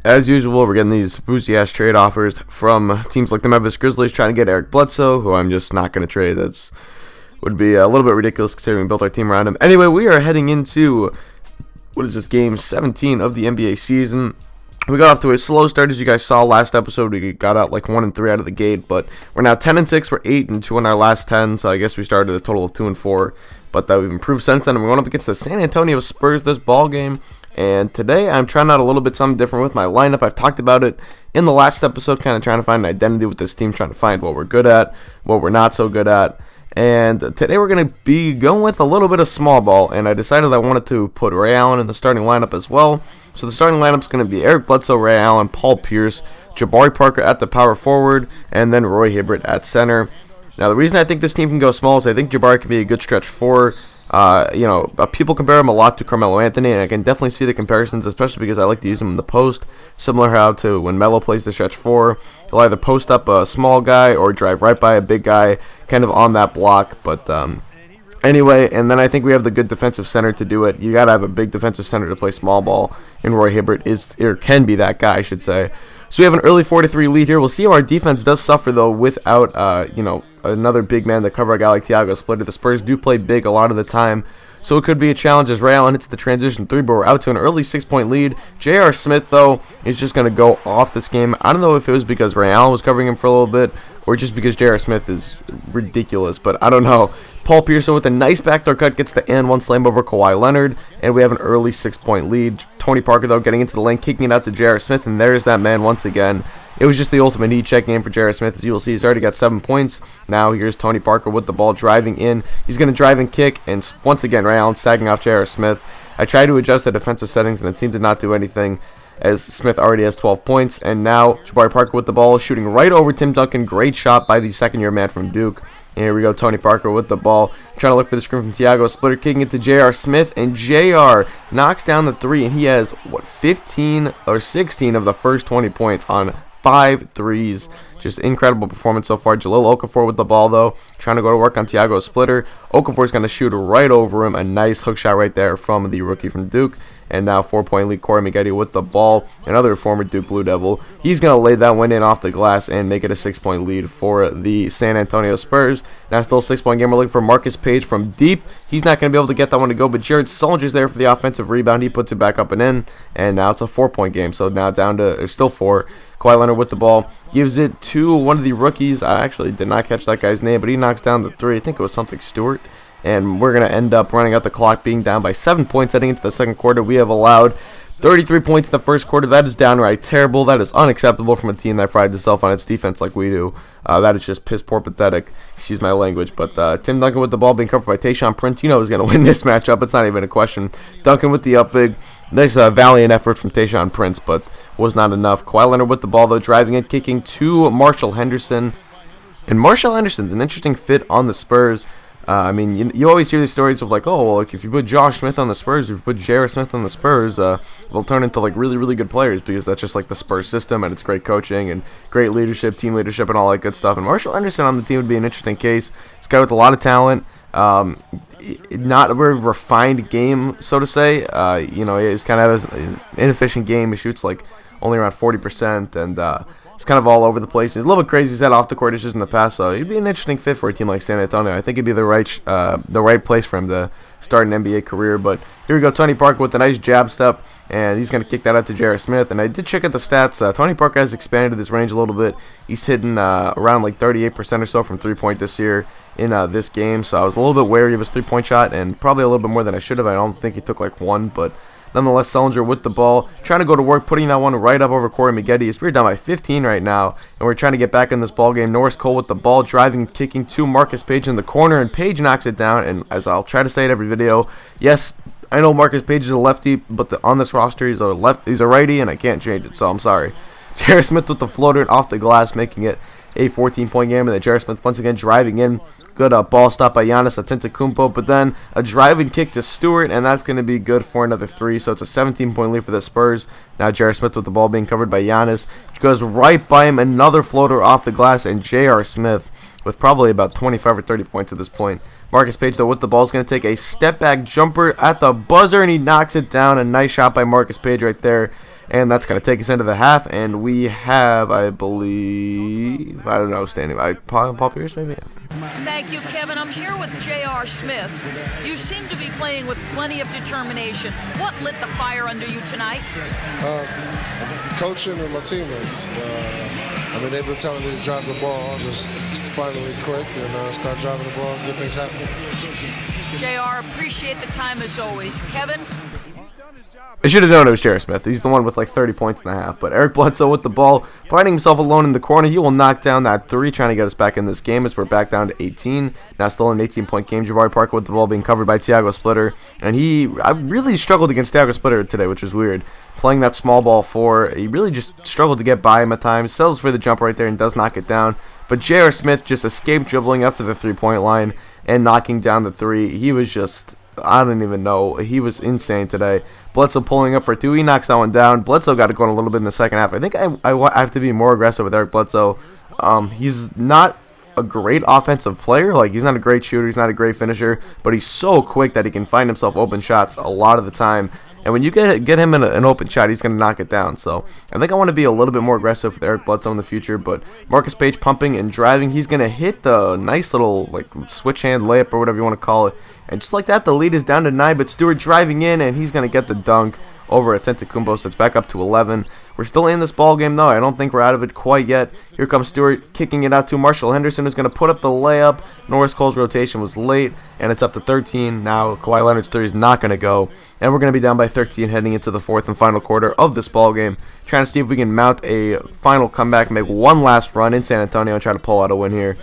As usual, we're getting these boozy-ass trade offers from teams like the Memphis Grizzlies trying to get Eric Bledsoe, who I'm just not going to trade. That's would be a little bit ridiculous considering we built our team around him. Anyway, we are heading into, what is this, game 17 of the NBA season. We got off to a slow start, as you guys saw last episode. We got out like 1-3 out of the gate, but we're now 10-6. We're 8-2 in our last 10, so I guess we started a total of 2-4. But we've improved since then. We went up against the San Antonio Spurs this ball game. And today I'm trying out a little bit something different with my lineup. I've talked about it in the last episode, kind of trying to find an identity with this team, trying to find what we're good at, what we're not so good at. And today we're going to be going with a little bit of small ball, and I decided I wanted to put Ray Allen in the starting lineup as well. So the starting lineup is going to be Eric Bledsoe, Ray Allen, Paul Pierce, Jabari Parker at the power forward, and then Roy Hibbert at center. Now the reason I think this team can go small is I think Jabari can be a good stretch four. People compare him a lot to Carmelo Anthony, and I can definitely see the comparisons, especially because I like to use him in the post, similar how to when Melo plays the stretch four. He'll either post up a small guy or drive right by a big guy, kind of on that block. But anyway, and then I think we have the good defensive center to do it. You gotta have a big defensive center to play small ball, and Roy Hibbert can be that guy, I should say. So we have an early 4-3 lead here. We'll see how our defense does suffer, though, without, another big man to cover a guy like Thiago Splitter. The Spurs do play big a lot of the time, so it could be a challenge as Ray Allen hits the transition three, but we're out to an early 6-point lead. J.R. Smith, though, is just going to go off this game. I don't know if it was because Ray Allen was covering him for a little bit or just because J.R. Smith is ridiculous, but I don't know. Paul Pierce with a nice backdoor cut gets the and one slam over Kawhi Leonard, and we have an early 6-point lead. Tony Parker, though, getting into the lane, kicking it out to J.R. Smith, and there's that man once again. It was just the ultimate heat check game for J.R. Smith. As you will see, he's already got 7 points. Now here's Tony Parker with the ball driving in. He's going to drive and kick, and once again, Ray Allen sagging off J.R. Smith. I tried to adjust the defensive settings, and it seemed to not do anything, as Smith already has 12 points. And now Jabari Parker with the ball, shooting right over Tim Duncan. Great shot by the second-year man from Duke. And here we go, Tony Parker with the ball, trying to look for the screen from Thiago Splitter, kicking it to J.R. Smith, and J.R. knocks down the three, and he has, 15 or 16 of the first 20 points on 5 threes. Just incredible performance so far. Jahlil Okafor with the ball, though, trying to go to work on Thiago Splitter. Okafor's going to shoot right over him. A nice hook shot right there from the rookie from Duke. And now 4-point lead, Corey Maggette with the ball, another former Duke Blue Devil. He's going to lay that one in off the glass and make it a 6-point lead for the San Antonio Spurs. Now still a 6-point game. We're looking for Marcus Page from deep. He's not going to be able to get that one to go, but Jared Sullinger's there for the offensive rebound. He puts it back up and in, and now it's a 4-point game. So now down to, still 4. Kawhi Leonard with the ball, gives it to one of the rookies. I actually did not catch that guy's name, but he knocks down the three. I think it was something Stewart. And we're going to end up running out the clock, being down by 7 points heading into the second quarter. We have allowed 33 points in the first quarter. That is downright terrible. That is unacceptable from a team that prides itself on its defense like we do. That is just piss poor pathetic. Excuse my language. But Tim Duncan with the ball being covered by Tayshaun Prince. You know who's going to win this matchup. It's not even a question. Duncan with the up big. Nice valiant effort from Tayshaun Prince, but was not enough. Kawhi Leonard with the ball, though, driving and kicking to Marshall Henderson. And Marshall Henderson's an interesting fit on the Spurs. You always hear these stories of like, oh, well, like if you put Josh Smith on the Spurs, if you put J.R. Smith on the Spurs, they'll turn into like really, really good players because that's just like the Spurs system, and it's great coaching and great leadership, team leadership, and all that good stuff. And Marshall Henderson on the team would be an interesting case. He's a guy with a lot of talent. Not a very refined game, so to say. He's kind of an inefficient game. He shoots like only around 40%, and he's kind of all over the place. He's a little bit crazy. He's had off the court issues in the past, so he'd be an interesting fit for a team like San Antonio. I think it'd be the right place for him to start an NBA career. But here we go, Tony Parker with a nice jab step, and he's going to kick that out to J.R. Smith. And I did check out the stats. Tony Parker has expanded his range a little bit. He's hitting around like 38% or so from three-point this year in this game. So I was a little bit wary of his three-point shot, and probably a little bit more than I should have. I don't think he took like one, but nonetheless, Sullinger with the ball, trying to go to work, putting that one right up over Corey Maggette. We're down by 15 right now, and we're trying to get back in this ball game. Norris Cole with the ball, driving and kicking to Marcus Page in the corner, and Page knocks it down. And as I'll try to say it every video, yes, I know Marcus Page is a lefty, but on this roster he's a righty, and I can't change it, so I'm sorry. J.R. Smith with the floater off the glass, making it a 14-point game, and then J.R. Smith once again driving in. Good ball stop by Giannis Antetokounmpo, but then a driving kick to Stewart, and that's going to be good for another 3. So it's a 17-point lead for the Spurs. Now J.R. Smith with the ball being covered by Giannis. Goes right by him, another floater off the glass, and J.R. Smith with probably about 25 or 30 points at this point. Marcus Page, though, with the ball is going to take a step-back jumper at the buzzer, and he knocks it down. A nice shot by Marcus Page right there. And that's going to take us into the half, and we have, I believe, I don't know, standing by Paul Pierce, maybe? Thank you, Kevin. I'm here with J.R. Smith. You seem to be playing with plenty of determination. What lit the fire under you tonight? Coaching and my teammates. I mean, they've been telling me to drive the ball. I just finally clicked and start driving the ball and get things happening. J.R., appreciate the time as always. Kevin? I should have known it was J.R. Smith. He's the one with like 30 points in the half. But Eric Bledsoe with the ball, finding himself alone in the corner. He will knock down that 3, trying to get us back in this game as we're back down to 18. Now still an 18-point game. Jabari Parker with the ball being covered by Tiago Splitter. And I really struggled against Tiago Splitter today, which is weird. Playing that small ball 4, he really just struggled to get by him at times. Settles for the jump right there and does knock it down. But J.R. Smith just escaped dribbling up to the 3-point line and knocking down the 3. He was just, I don't even know. He was insane today. Bledsoe pulling up for 2. He knocks that one down. Bledsoe got it going a little bit in the second half. I think I have to be more aggressive with Eric Bledsoe. He's not a great offensive player. Like, he's not a great shooter. He's not a great finisher. But he's so quick that he can find himself open shots a lot of the time. And when you get him in an open shot, he's going to knock it down. So I think I want to be a little bit more aggressive with Eric Bledsoe in the future. But Marcus Page pumping and driving. He's going to hit the nice little like switch hand layup or whatever you want to call it. And just like that, the lead is down to 9. But Stewart driving in, and he's going to get the dunk over Antetokounmpo. So it's back up to 11. We're still in this ball game, though. I don't think we're out of it quite yet. Here comes Stewart kicking it out to Marshall Henderson, who's going to put up the layup. Norris Cole's rotation was late, and it's up to 13. Now Kawhi Leonard's 3 is not going to go. And we're going to be down by 13 heading into the 4th and final quarter of this ball game. Trying to see if we can mount a final comeback, make one last run in San Antonio, and try to pull out a win here.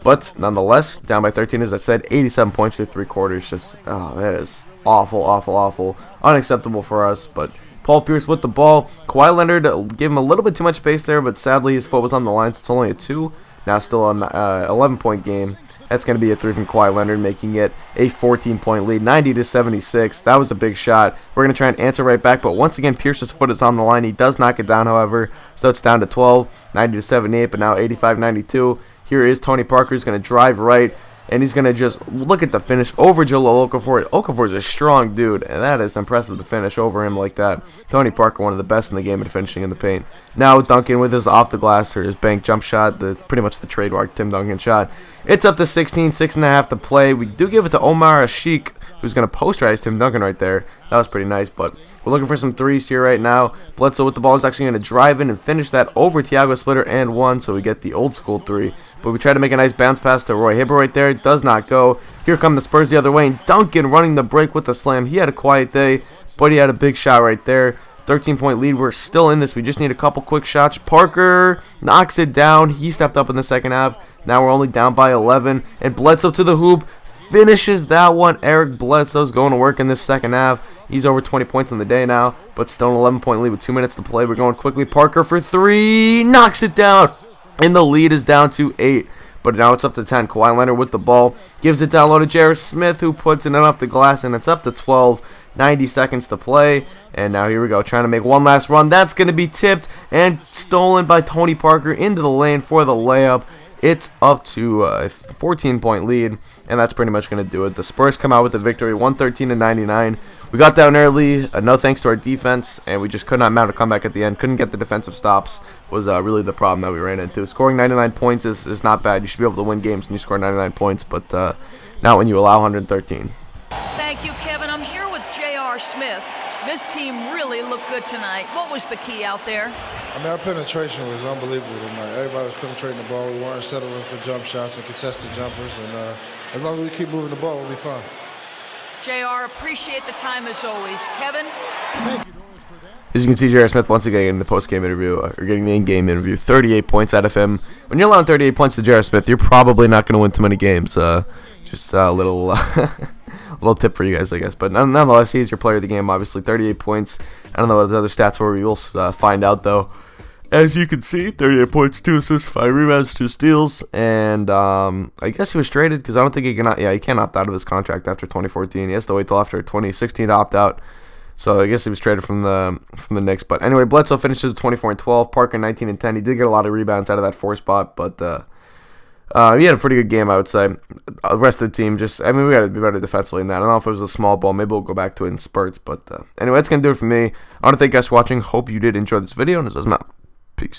But nonetheless, down by 13, as I said, 87 points through 3 quarters. Just, oh, that is awful, awful, awful. Unacceptable for us, but Paul Pierce with the ball. Kawhi Leonard gave him a little bit too much space there, but sadly his foot was on the line, so it's only a 2. Now still an 11-point game. That's going to be a 3 from Kawhi Leonard, making it a 14-point lead, 90-76. That was a big shot. We're going to try and answer right back, but once again, Pierce's foot is on the line. He does knock it down, however, so it's down to 12, 90-78, but now 85-92. Here is Tony Parker. He's going to drive right, and he's going to just look at the finish over Jahlil Okafor. Okafor is a strong dude, and that is impressive to finish over him like that. Tony Parker, one of the best in the game at finishing in the paint. Now Duncan with his off the glass or his bank jump shot, pretty much the trademark Tim Duncan shot. It's up to 16, 6.5 to play. We do give it to Omar Ashik, who's going to posterize Tim Duncan right there. That was pretty nice, but we're looking for some threes here right now. Bledsoe with the ball is actually going to drive in and finish that over Tiago Splitter and 1, so we get the old school 3. But we try to make a nice bounce pass to Roy Hibbert right there. It does not go. Here come the Spurs the other way, and Duncan running the break with the slam. He had a quiet day, but he had a big shot right there. 13-point lead. We're still in this. We just need a couple quick shots. Parker knocks it down. He stepped up in the second half. Now we're only down by 11. And Bledsoe to the hoop. Finishes that one. Eric Bledsoe's going to work in this second half. He's over 20 points in the day now, but still an 11-point lead with 2 minutes to play. We're going quickly. Parker for 3. Knocks it down. And the lead is down to 8. But now it's up to 10. Kawhi Leonard with the ball. Gives it down low to J.R. Smith, who puts it off the glass, and it's up to 12. 90 seconds to play. And now here we go, trying to make one last run. That's going to be tipped and stolen by Tony Parker into the lane for the layup. It's up to a 14-point lead, and that's pretty much going to do it. The Spurs come out with the victory, 113-99. We got down early, no thanks to our defense, and we just could not mount a comeback at the end. Couldn't get the defensive stops was really the problem that we ran into. Scoring 99 points is not bad. You should be able to win games when you score 99 points, but not when you allow 113. Thank you, Kevin. I'm here with J.R. Smith. This team really looked good tonight. What was the key out there? I mean, our penetration was unbelievable tonight. Everybody was penetrating the ball. We weren't settling for jump shots and contested jumpers. And as long as we keep moving the ball, we'll be fine. J.R., appreciate the time as always. Kevin? As you can see, J.R. Smith once again getting the post-game interview, or getting the in-game interview. 38 points out of him. When you're allowing 38 points to J.R. Smith, you're probably not going to win too many games. Just a little little tip for you guys, I guess. But nonetheless, he's your player of the game, obviously. 38 points. I don't know what the other stats were. We will find out, though. As you can see, 38 points, 2 assists, 5 rebounds, 2 steals. And I guess he was traded because I don't think he can't opt out of his contract after 2014. He has to wait till after 2016 to opt out. So I guess he was traded from the Knicks. But anyway, Bledsoe finishes with 24 and 12. Parker 19 and 10. He did get a lot of rebounds out of that 4 spot, but He had a pretty good game, I would say. The rest of the team just, I mean, we got to be better defensively than that. I don't know if it was a small ball. Maybe we'll go back to it in spurts. But anyway, that's going to do it for me. I want to thank you guys for watching. Hope you did enjoy this video, and this was Mel.